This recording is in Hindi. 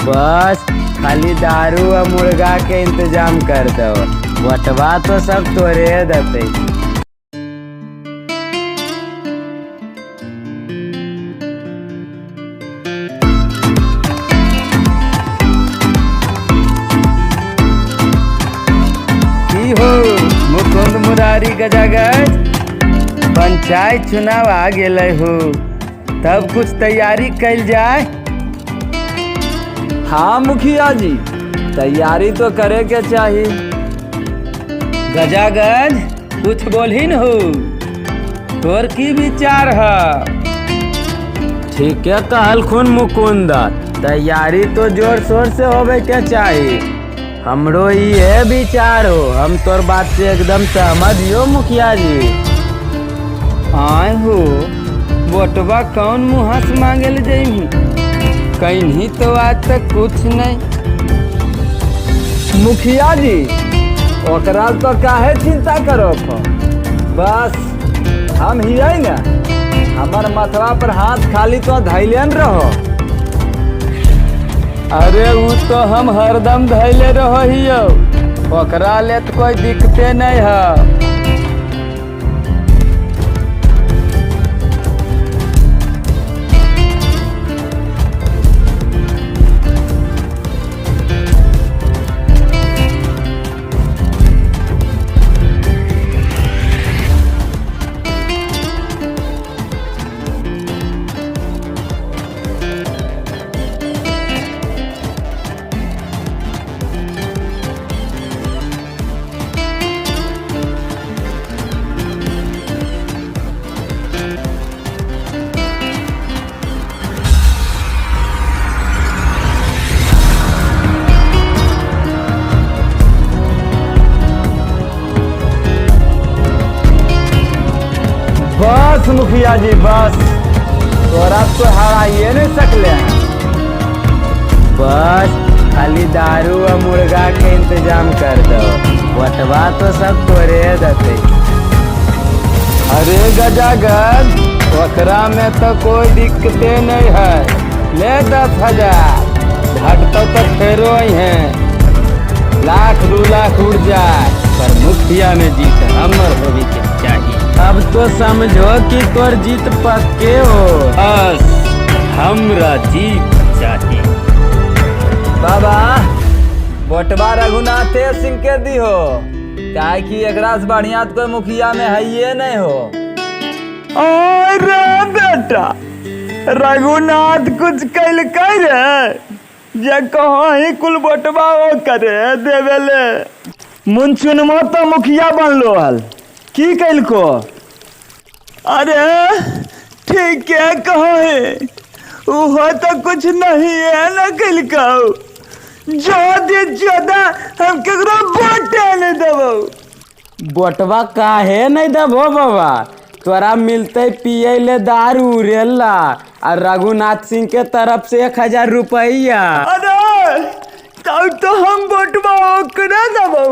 बस खाली दारू और मुर्गा के इंतजाम कर दो, बटवा तो सब तोरे दते। हो मुकुंद मुरारी गजागज, पंचायत चुनाव आ गए हो, तब कुछ तैयारी कैल जाए। हाँ मुखिया जी, तैयारी तो करे के चाहिए। गजागज कुछ बोलिन हो, तोर की विचार है? ठीक है कहलखुन मुकुंद, तैयारी तो जोर शोर से होवे के चाहिए। हमरो ये विचार हो, हम तोर बात से एकदम सहमत हो मुखिया जी। आए हो वोटवा कौन मुँह से मांगे ले जाइए, कहीं तो आज तक कुछ नहीं। मुखिया जी ओकरा तो काहे चिंता करो, बस हम ही है ना, हमार मथवा पर हाथ खाली तो धैलन रहो। अरे वो तो हम हरदम धैले रहियो, ओकरा ले तो कोई दिक्कते नहीं है। बस मुखिया जी बस, तोरा तो हराइए नहीं सकले हैं। बस खाली दारू और मुर्गा के इंतजाम कर दो, बटवा तो सब तोरे दते। अरे गजागज ओकरा में तो कोई दिक्कते नहीं है, ले 10,000 घटता तो फेरो ही है, लाख 2 लाख उड़ जाए, पर मुखिया में जीत हमर होवी के चाहिए। अब तो समझो कि तोर जीत पक्के हो, बस हमरा जीत चाहिए। बाबा वोटवा रघुनाथ सिंह के दी हो, क्या कि एकरा से बढ़िया तो कोई मुखिया में है ये नहीं हो। अरे बेटा रघुनाथ कुछ कैल करे, जे कहाँ ही कुल वोटवा वो करे देवेले। मुंचुनमा तो मुखिया बनलो हल, की कैल को? अरे ठीक है कहो है, वो तो कुछ नहीं है न कैल को, ज्यादा हम केकरो वोट नहीं देबो। वोटवा काहे नहीं देबो बाबा, तोरा मिलते पिए ले दारू रेला और रघुनाथ सिंह के तरफ से 1,000 रुपया। अरे तो हम वोटवा ओकरा देबो।